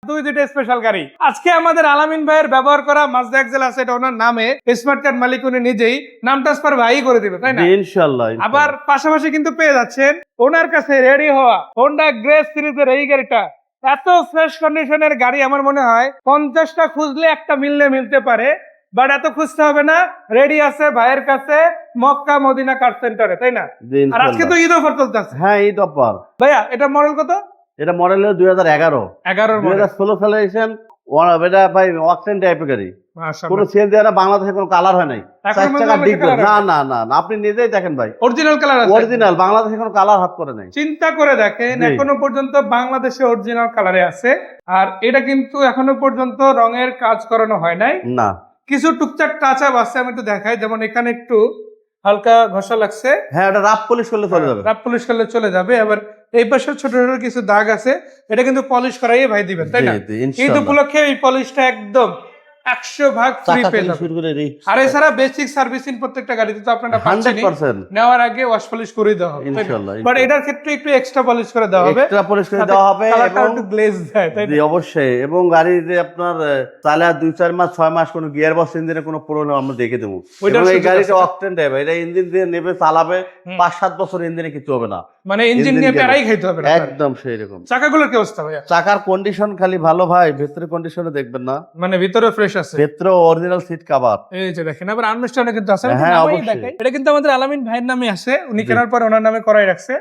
দুইটা স্পেশাল গাড়ি আজকে আমাদের আলামিন ভাইয়ের ব্যবহার করা মাজদা এক্সেল আছে, এটা ওনার নামে, স্মার্ট কার্ড মালিক উনি নিজেই, নাম ট্রান্সফার ভাই করে দিবে, তাই না? ইনশাআল্লাহ। আবার পাশাপাশি কিন্তু পেয়ে যাচ্ছেন ওনার কাছে রেডি হওয়া হোন্ডা গ্রেস সিরিজের এই গাড়িটা। এত ফ্রেশ কন্ডিশনের গাড়ি আমার মনে হয় 50টা খুঁজলে একটা মিলতে পারে, বাট এত খুঁজতে হবে না, রেডি আছে ভাইয়ের কাছে মক্কা মদিনা কার সেন্টারে, তাই না? আর আজকে তো ঈদ অফার চলতেছে। হ্যাঁ, ঈদ অফার। ভাইয়া এটা মডেল কত? এটা মডেল হলো 2011 2016 সালে এসেছেন। এটা ভাই অকটেন টাইপের গাড়ি, কোনো চেঞ্জ দেয় না, বাংলাদেশে কোনো কালার হয় নাই। 4 টাকা ডিফারেন্স। না না না, আপনি নিজেই দেখেন ভাই, অরিজিনাল কালার আছে, অরিজিনাল, বাংলাদেশে কোনো কালার হাত করে নাই। চিন্তা করে দেখেন, এখনো পর্যন্ত বাংলাদেশে অরিজিনাল কালারে আছে। আর এটা কিন্তু এখনো পর্যন্ত রঙের কাজ করানো হয় নাই, না, কিছু টুকটাক টাচ আপ আছে, আমি একটু দেখাই। যেমন এখানে একটু হালকা ঘষা লাগছে, হ্যাঁ এটা রাফ পলিশ করলে চলে যাবে, রাফ পলিশ করলে চলে যাবে। আবার এই পাশে ছোট ছোট কিছু দাগ আছে, এটা কিন্তু পলিশ করাই ভাই দিবেন, তাই না? ঈদ উপলক্ষে এই পলিশটা একদম 100% ফ্রি পেয়ে যাবেন। আর এছাড়া বেসিক সার্ভিসিং প্রত্যেকটা গাড়িতে তো আপনারা পাচ্ছেন, নেওয়ার আগে ওয়াশ পলিশ করে দেওয়া হবে ইনশাআল্লাহ। বাট এটার ক্ষেত্রে একটু এক্সট্রা পলিশ করে দেওয়া হবে, এক্সট্রা পলিশ করে দেওয়া হবে এবং একটু গ্লেজ দেয়, তাই না? অবশ্যই। এবং গাড়িতে আপনার চালা 2-4 মাস 6 মাস কোনো গিয়ার বক্স ইঞ্জিনে কোনো প্রবলেম আমরা দেখে দেবো। এবং এই গাড়িটা অকটেন টাইপ, এটা ইঞ্জিন দিয়ে নেবে চালাবে 5-7 বছর ইঞ্জিনে কিছু হবে না, মানে ইঞ্জিন নিয়ে প্যারাই খাইতে হবে না, একদম সেই রকম। চাকাগুলোর কি অবস্থা ভাইয়া? চাকার কন্ডিশন খালি ভালো ভাই, ভিতরে কন্ডিশনে দেখবেন না, মানে ভিতরে ফ্রেশ আছে, ভিতরে অরিজিনাল সিট কভার, এই যে দেখেন। আবার আনমেস্টারও কিন্তু আছে, হ্যাঁ অবশ্যই। এটা কিন্তু আমাদের আলামিন ভাইয়ের নামে আছে, উনি কেনার পর ওনার নামে করাই রাখছে,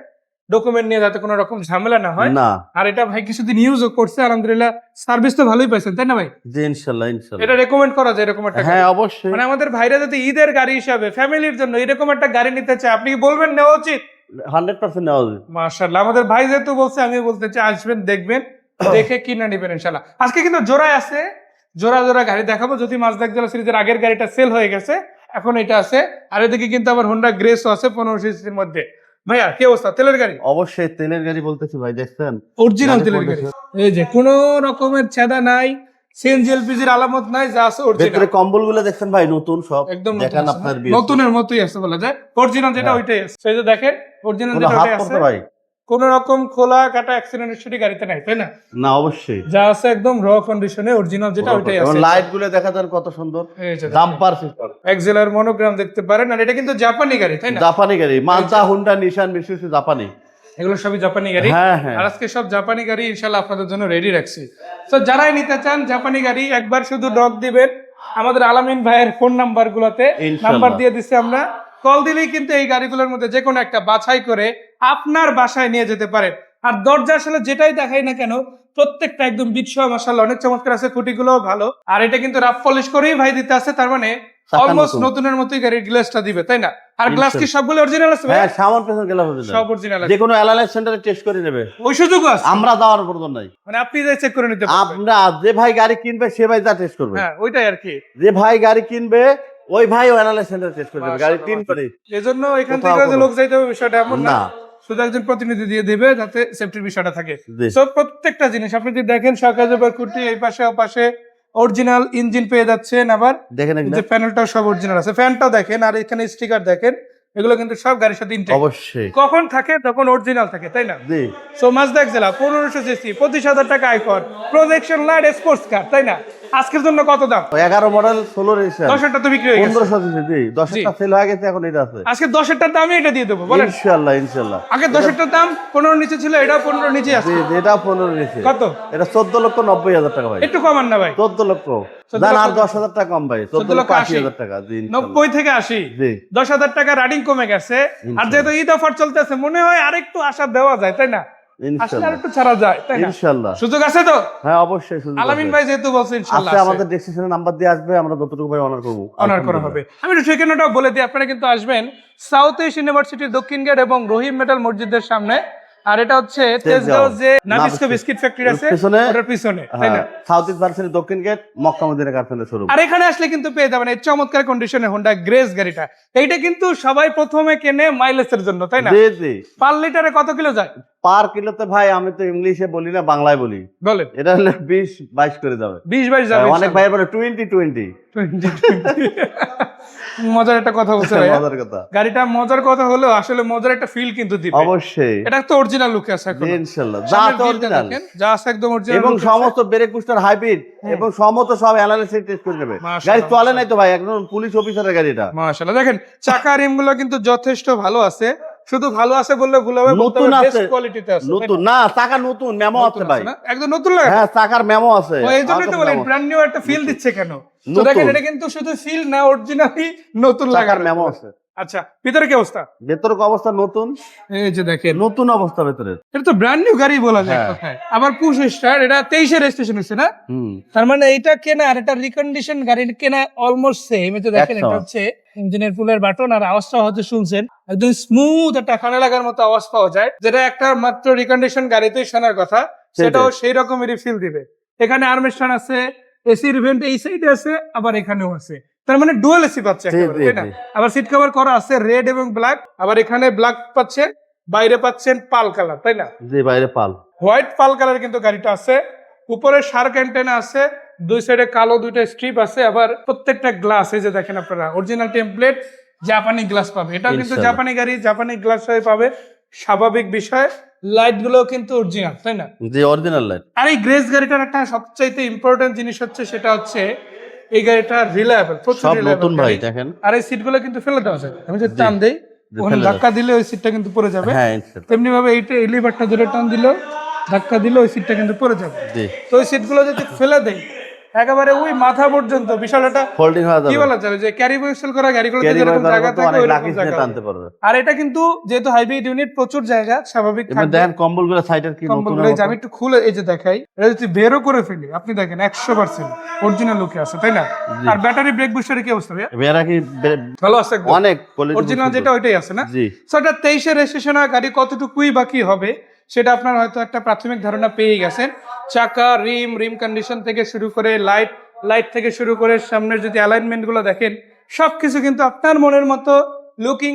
ডকুমেন্ট নিয়ে যাতে কোনো রকম ঝামেলা না হয় না। আর এটা ভাই কিছুদিন ইউজও করছে, আলহামদুলিল্লাহ সার্ভিস তো ভালোই পাইছেন, তাই না ভাই? জি ইনশাআল্লাহ ইনশাআল্লাহ। এটা রেকমেন্ড করা যায় এরকম একটা, হ্যাঁ অবশ্যই। মানে আমাদের ভাইরা যদি ঈদের গাড়ি হিসাবে ফ্যামিলির জন্য এরকম একটা গাড়ি নিতে চায়, আপনি কি বলবেন নেওয়া উচিত? 100% নেওয়া উচিত। মাশাআল্লাহ, আমাদের ভাই যেহেতু বলছে, আমি বলতে চাই আসবেন, দেখবেন, দেখে কিনে নেবেন ইনশাআল্লাহ। আজকে কিন্তু জোড়ায় আছে, জোড়া জোড়া গাড়ি দেখাবো। যদি মাজদা এক্সেল সিরিজের আগের গাড়িটা সেল হয়ে গেছে, এখন এটা আছে। আর এদিকে কিন্তু আবার হোন্ডা গ্রেসও আছে 15 সিসির মধ্যে। ভাইয়া কি অবস্থা? তেলের গাড়ি? অবশ্যই তেলের গাড়ি বলতেছি ভাই, দেখছেন অরিজিনাল তেলের গাড়ি, এই যে কোনো রকমের ছেদা নাই, সিএনজি এলপিজির আলামত নাই, যা আছে অরিজিনাল। ভিতরে কম্বলগুলো দেখছেন ভাই নতুন, সব একদম দেখেন আপনার নতুনের মতোই আছে বলা যায়, অরিজিনাল যেটা ওইটাই আছে। সেই যে দেখেন অরিজিনাল যেটা ওইটাই আছে ভাই, কোন রকম খোলা কাটা অ্যাক্সিডেন্ট হিস্টরি গাড়িতে নাই, তাই না? না অবশ্যই, যা আছে একদম র কন্ডিশনে অরিজিনাল যেটা ওইটাই আছে। লাইট গুলো দেখা যান কত সুন্দর, জাম্পার সিস্টেম, এক্সেলের মনোগ্রাম দেখতে পারেন। আর এটা কিন্তু জাপানি গাড়ি, তাই না? জাপানি গাড়ি, মাজদা, হুন্ডা, নিশান, মিৎসুবিশি জাপানি, এগুলো সবই জাপানি গাড়ি। হ্যাঁ হ্যাঁ। আর আজকে সব জাপানি গাড়ি ইনশাআল্লাহ আপনাদের জন্য রেডি রাখছি। তো যারাই নিতে চান জাপানি গাড়ি, একবার শুধু নক দিবেন আমাদের আলামিন ভাইয়ের ফোন নাম্বার গুলোতে, নাম্বার দিয়ে দিচ্ছি আমরা, কল দিলেই কিন্তু এই গাড়িগুলোর মধ্যে যে কোনো একটা বাছাই করে আপনার বাসায় নিয়ে যেতে পারেন। আর দরজা আসলে যেটাই দেখাই না কেন প্রত্যেকটা একদম বিটসহ মাশাআল্লাহ অনেক চমৎকার আছে, খুঁটিগুলোও ভালো। আর এটা কিন্তু রাফ পলিশ করেই ভাই দিতে আছে, তার মানে অলমোস্ট নতুনের মতোই গাড়ির গ্লাসটা দিবে, তাই না? আর গ্লাস কি সবগুলো অরিজিনাল আছে ভাই? হ্যাঁ, সামন পেছন গ্লাস অরিজিনাল, সব অরিজিনাল আছে। যে কোনো অ্যালায়েন্স সেন্টারে টেস্ট করে নেবে, ওই সুযোগও আছে, আমরা যাওয়ার প্রয়োজন নাই, মানে আপনি যাই চেক করে নিতে পারবেন। আমরা যে ভাই গাড়ি কিনবে সে ভাই যা টেস্ট করবে, হ্যাঁ ওইটাই আর কি, যে ভাই গাড়ি কিনবে ওই ভাই অ্যানালাইজ সেন্টারে টেস্ট করে দেবে গাড়ি 3 করে। এজন্য এখান থেকে যে লোক যাইতে হবে বিষয়টা এমন না, শুধু একজন প্রতিনিধি দিয়ে দিবে যাতে সেফটির বিষয়টা থাকে। সব প্রত্যেকটা জিনিস আপনি যদি দেখেন, সকাজের খুঁটি এই পাশে ও পাশে অরিজিনাল ইঞ্জিন পেয়ে যাচ্ছেন। আবার দেখেন যে প্যানেলটাও সব অরিজিনাল আছে, ফ্যানটাও দেখেন, আর এখানে স্টিকার দেখেন, এগুলো কিন্তু সব গাড়ির সাথে ইনটেক। অবশ্যই কখন থাকে তখন অরিজিনাল থাকে, তাই না? জি। সো মাজদা এক্সেল 1500 সিসি 25,000 টাকা icon projection light sports car, তাই না? আজকের জন্য কত দাম? 11 মডেল 16 রেজিস্ট্রেশন, 10টা তো বিক্রি হয়ে গেছে, 1500 সিসি। জি, 10টা সেল হয়ে গেছে, এখন এটা আছে। আজকে 10টার দামই এটা দিয়ে দেবো, বলেন ইনশাআল্লাহ ইনশাআল্লাহ। আগে 10টার দাম 15 নিচে ছিল, এটাও 15 নিচে আছে। জি, এটা 15 নিচে। কত? এটা 14,90,000 টাকা ভাই, একটু কমান না ভাই? 14 লক্ষ দান, আর 10,000 টাকা কম ভাই, 14,80,000 টাকা। জি, 90 থেকে 80, জি 10,000 টাকা রানিং কমে গেছে। আর যেহেতু ঈদ অফার চলতেছে, মনে হয় আরেকটু আশা দেওয়া যায়, তাই না? আসলে আরেকটু ছাড়া যায়, তাই না? ইনশাআল্লাহ সুযোগ আছে তো? হ্যাঁ অবশ্যই সুযোগ আছে। আলামিন ভাই যেহেতু বলছে ইনশাআল্লাহ আছে, আমাদের ডেসক্রিপশনে নাম্বার দিয়ে আসবে, আমরা যতটুকু ভাই অনার করব, অনার করা হবে। আমি একটু ঠিকানাটাও বলে দিই, আপনারা কিন্তু আসবেন সাউথ ইস্ট ইউনিভার্সিটির দক্ষিণ গেট এবং রহিম মেটাল মসজিদের সামনে। আর এটা হচ্ছে তেজগাঁও যে নাবিস্কো বিস্কিট ফ্যাক্টরি আছে ওটার পিছনে, তাই না? সাউথ ইস্ট ভার্সিটির দক্ষিণ গেট, মক্কা মদিনা কারখানার শোরুম। আর এখানে আসলে কিন্তু পেয়ে যাবেন এই চমৎকার কন্ডিশনে হোন্ডা গ্রেস গাড়িটা। এইটা কিন্তু সবাই প্রথমে কেনে মাইলেজের জন্য, তাই না? জি জি। পার লিটারে কত কিলো যায়? পার কিলোতে ভাই আমি তো ইংলিশে বলি না, বাংলায় বলি, বলেন। এটা হলে 20-22 করে যাবে, 20-22 যাবে। অনেক ভাই বলে 20-20 মজার একটা কথা বলছে ভাইয়া। মজার কথা, গাড়িটা মজার কথা হলেও আসলে মজার একটা ফিল কিন্তু দিবে অবশ্যই। এটা তো অরিজিনাল লুকে আছে এখন ইনশাআল্লাহ যা আছে অরিজিনাল, যা আছে একদম অরিজিনাল এবং সমস্ত ব্রেক বুস্টার হাইব্রিড এবং সমস্ত সব অ্যানালাইসিস টেস্ট করে নেবে। গাড়ি চলে নাই তো ভাই, একদম পুলিশ অফিসারের গাড়ি এটা। মাশাআল্লাহ। দেখেন চাকা রিম গুলো কিন্তু যথেষ্ট ভালো আছে, শুধু ভালো আছে বললে ভুল হবে, নতুন আছে, বেস্ট কোয়ালিটিতে আছে। নতুন না, চাকা নতুন, মেমো আছে ভাই, একদম নতুন লাগে। হ্যাঁ চাকার মেমো আছে, এই জন্যই তো বলেন ব্র্যান্ড নিউ একটা ফিল দিচ্ছে কেন। তো দেখেন এটা কিন্তু শুধু ফিল না, অরিজিনালি নতুন চাকার লাগার মেমো আছে। আচ্ছা ভিতরে কি অবস্থা? ভেতরের অবস্থা নতুন, এই যে দেখেন নতুন অবস্থা ভেতরের। এটা তো ব্র্যান্ড নিউ গাড়ি বলা যায় কথায়। আবার পুশ স্টার্ট, এটা 23 এর রেজিস্ট্রেশন হচ্ছে না? তার মানে এটা কেনা আর এটা রিকন্ডিশন গাড়ি কেনা অলমোস্ট সেম। এই যে দেখেন এটা হচ্ছে ইঞ্জিনের পুলের বাটন, আর আওয়াজটা হয়তো শুনছেন একদম স্মুথ একটা কানে লাগার মতো আওয়াজ পাওয়া যায়, যেটা একটা মাত্র রিকন্ডিশন গাড়িতেই শোনার কথা, সেটাও সেই রকমেরই ফিল দিবে। এখানে আর্মরেস্ট আছে, এসির ভেন্ট এই সাইডে আছে, আবার এখানেও আছে, তার মানে ডুয়াল এসি পাচ্ছে একেবারে, তাই না? আবার সিট কভার করা আছে রেড এবং ব্ল্যাক, আবার এখানে ব্ল্যাক পাচ্ছেন, বাইরে পাচ্ছেন পাল কালার, তাই না? জি বাইরে পাল, হোয়াইট পাল কালার কিন্তু গাড়িটা আছে। উপরে শার্ক অ্যান্টেনা আছে, দুই সাইডে কালো দুইটা স্ট্রিপ আছে, আবার প্রত্যেকটা গ্লাস এই যে দেখেন আপনারা অরিজিনাল টেমপ্লেট জাপানি গ্লাস পাবে। এটাও কিন্তু জাপানি গাড়ি, জাপানি গ্লাস হয়ে পাবে, স্বাভাবিক বিষয়। লাইট গুলো কিন্তু অরিজিনাল, তাই না? জি অরিজিনাল লাইট। আর এই গ্রেস গাড়িটার একটা সবচাইতে ইম্পর্টেন্ট জিনিস হচ্ছে, সেটা হচ্ছে এই গাড়িটা রিলায়েবল, প্রচুর রিলায়েবল ভাই। দেখেন আর এই সিটগুলো কিন্তু ফেলে দেওয়া যায়, আমি যদি টান দেই ওখানে ধাক্কা দিলে ওই সিটটা কিন্তু পড়ে যাবে। তেমনি ভাবে এইটা এলিভেটরটা ধরে টান দিল, ধাক্কা দিলে ওই সিটটা কিন্তু পড়ে যাবে। তো ওই সিটগুলো যদি ফেলে দেই একেবারে ওই মাথা পর্যন্ত, বিশাল একটা ফোল্ডিং হয়ে যাবে, কি বলা যাবে যে ক্যারি বক্সেল করা গাড়িগুলোতে যেরকম জায়গা থাকে ওইরকম জায়গা টানতে পারবে। আর এটা কিন্তু যেহেতু হাইব্রিড ইউনিট প্রচুর জায়গা স্বাভাবিক থাকবে। দেখেন কম্বলগুলো সাইডের কি নতুন, আমি একটু খুলে এই যে দেখাই, এটা যদি বেরও করে ফেলি আপনি দেখেন 100% অরিজিনাল লুকে আছে, তাই না? আর ব্যাটারি ব্রেক বুস্টারের কি অবস্থা ভাই? বেরা কি ভালো আছে, অনেক অরিজিনাল যেটা ওইটাই আছে না? জি। সো এটা 23 এর রেজিস্ট্রেশন গাড়ি কতটুকুই বাকি হবে সেটা আপনার হয়তো একটা প্রাথমিক ধারণা পেয়ে গেছেন। চাকা, রিম কন্ডিশন থেকে শুরু করে লাইট থেকে শুরু করে সামনের যদি অ্যালাইনমেন্ট গুলো দেখেন সবকিছু কিন্তু আপনার মনের মতো। লুকিং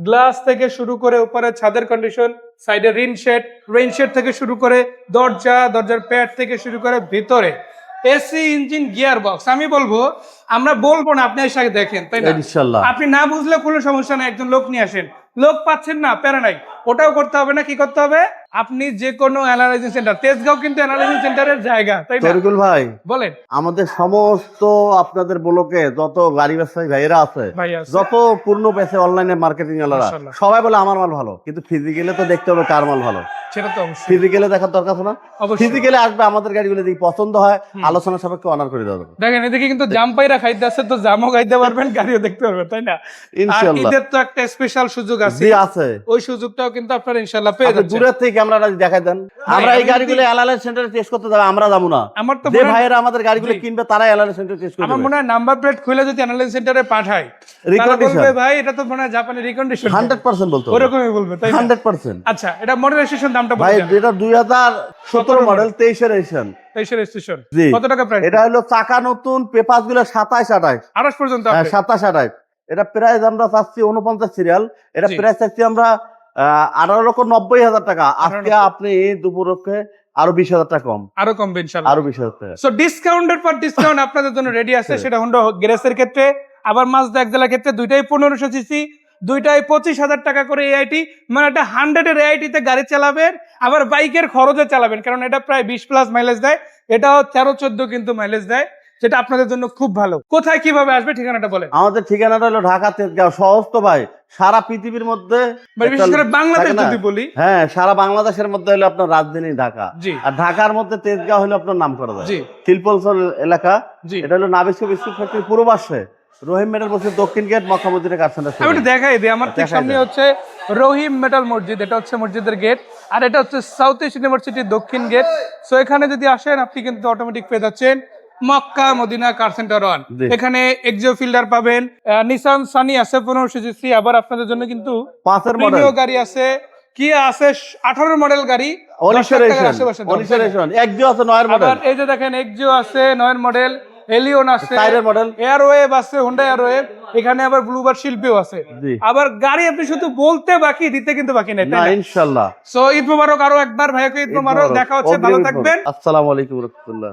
গ্লাস থেকে শুরু করে উপরে ছাদের কন্ডিশন, সাইডে রেইন শেড থেকে শুরু করে দরজার প্যাড থেকে শুরু করে ভিতরে এসি, ইঞ্জিন, গিয়ার বক্স। আমি আমরা বলবো না, আপনি এসে দেখেন, তাই না? ইনশাআল্লাহ। আপনি না বুঝলে কোনো সমস্যা নাই, একজন লোক নিয়ে আসেন। লোক পাচ্ছেন না, প্যারা নাই, ওটাও করতে হবে না। কি করতে হবে? আপনি যে কোনো অ্যানালাইজিং সেন্টার, তেজগাঁও কিন্তু অ্যানালাইজিং সেন্টারের জায়গা, তাই না? তরিকুল ভাই বলেন। আমাদের সমস্ত আপনাদের ব্লকে যত গাড়ি ব্যবসায়ী ভাইয়েরা আছে, যত পূর্ণ পেছে অনলাইনে মার্কেটিং ওয়ালারা, সবাই বলে আমার মাল ভালো, কিন্তু ফিজিক্যালি তো দেখতে হবে কার মাল ভালো। সেটা তো অবশ্যই ফিজিক্যালি দেখার দরকার আছে না? ফিজিক্যালি আসবে, আমাদের গাড়িগুলো যদি পছন্দ হয় আলোচনা সাপেক্ষে অনার করে দেওয়া যাবে। দেখেন এদিকে কিন্তু জামপাইরা খাইতে আছে, তো জামও খাইতে পারবেন, গাড়িও দেখতে পারবেন, তাই না? ইনশাআল্লাহ। ঈদের তো একটা স্পেশাল সুযোগ আছে, ওই সুযোগটাও কিন্তু আপনারা ইনশাআল্লাহ পেয়ে যাবেন। দূরের থেকে ক্যামেরাটা দেখাই দেন, আমরা এই গাড়িগুলো অ্যানালাইজ সেন্টারে টেস্ট করতে যাব, আমরা যাব না। আমার তো যে ভাইয়েরা আমাদের গাড়িগুলো কিনবে তারাই অ্যানালাইজ সেন্টারে টেস্ট করবে। আমার মনে হয় নাম্বার প্লেট খুলে যদি অ্যানালাইজ সেন্টারে পাঠায়, রিকন্ডিশন ভাই এটা তো মনে হয় জাপানি রিকন্ডিশন 100% বলতো, ওরকমই বলবে, তাই না? 100%। আচ্ছা এটা মডেল রেজিস্ট্রেশন দামটা ভাই, বলুন। এটা 2017 মডেল, 23 এর রেজিস্ট্রেশন। 23 এর রেজিস্ট্রেশন। জি। কত টাকা প্রাইস? এটা হলো চাকা নতুন, পেপারস গুলো 27-28 পর্যন্ত। 27-28। এটা প্রাইস আমরা চাচ্ছি 49 সিরিয়াল, এটা প্রাইস চাচ্ছি আমরা 18,90,000 টাকা। আজকে আপনি দুপুরকে আরো 20,000 টাকা কম, আরো কমবে ইনশাআল্লাহ, আরো 20,000 টাকা। সো ডিসকাউন্টের পর ডিসকাউন্ট আপনাদের জন্য রেডি আছে। সেটা হোন্ডা গ্রেসের ক্ষেত্রে, আবার মাজদা এক্সেলের ক্ষেত্রে দুইটাই 1500 সিসি, দুইটাই 25,000 টাকা করে এআইটি, মানে একটা 100 এর এআইটি তে গাড়ি চালাবেন, আবার বাইকের খরচে চালাবেন, কারণ এটা প্রায় 20+ মাইলেজ দেয়, এটাও 13-14 কিন্তু মাইলেজ দেয়, যেটা আপনাদের জন্য খুব ভালো। কোথায় কিভাবে আসবে ঠিকানাটা বলেন। আমাদের ঠিকানাটা হলো ঢাকা তেজগাঁও। সহজ তো ভাই, সারা পৃথিবীর মধ্যে, বিশেষ করে বাংলাদেশ যদি বলি, হ্যাঁ সারা বাংলাদেশের মধ্যে হলো আপনার রাজধানী ঢাকা, আর ঢাকার মধ্যে তেজগাঁও হলো আপনার নাম করা যায়, শিল্পলচর এলাকা। এটা হলো নাবিস্ক বিস্কুট ফ্যাক্টরি পূর্ব পাশে, রহিম মেটাল মসজিদ দক্ষিণ গেট, মক্কা মসজিদের কার সেন্টার। আমি একটু দেখাই দিই, আমার ঠিক সামনে হচ্ছে রহিম মেটাল মসজিদ, এটা হচ্ছে মসজিদের গেট, আর এটা হচ্ছে সাউথ ইস্ট ইউনিভার্সিটির দক্ষিণ গেট। সো এখানে যদি আসেন আপনি কিন্তু অটোমেটিক পেয়ে যাচ্ছেন মক্কা মদিনা কার সেন্টার 1। এখানে এক্সিও ফিল্ডার পাবেন, নিসান সানি আছে 1500 সিসি, আবার আপনাদের জন্য কিন্তু 5 মডেল গাড়ি আছে, কি আছে 18 মডেল গাড়ি, এক্সিও আছে 9 মডেল, আবার এই যে দেখেন এক্সিও আছে 9 মডেল, এলিয়ন আছে, মডেল এয়ারওয়েভ আছে, হোন্ডা এয়ারওয়েভ, এখানে আবার ব্লুবার শিল্পীও আছে। আবার গাড়ি আপনি শুধু বলতে বাকি, দিতে কিন্তু বাকি নাই, তাই না? ইনশাআল্লাহ। সো ঈদ মোবারক আরো একবার ভাইয়াকে, ঈদ মোবারক, দেখা হচ্ছে, ভালো থাকবেন, আসসালামু আলাইকুম ওয়া রাহমাতুল্লাহ।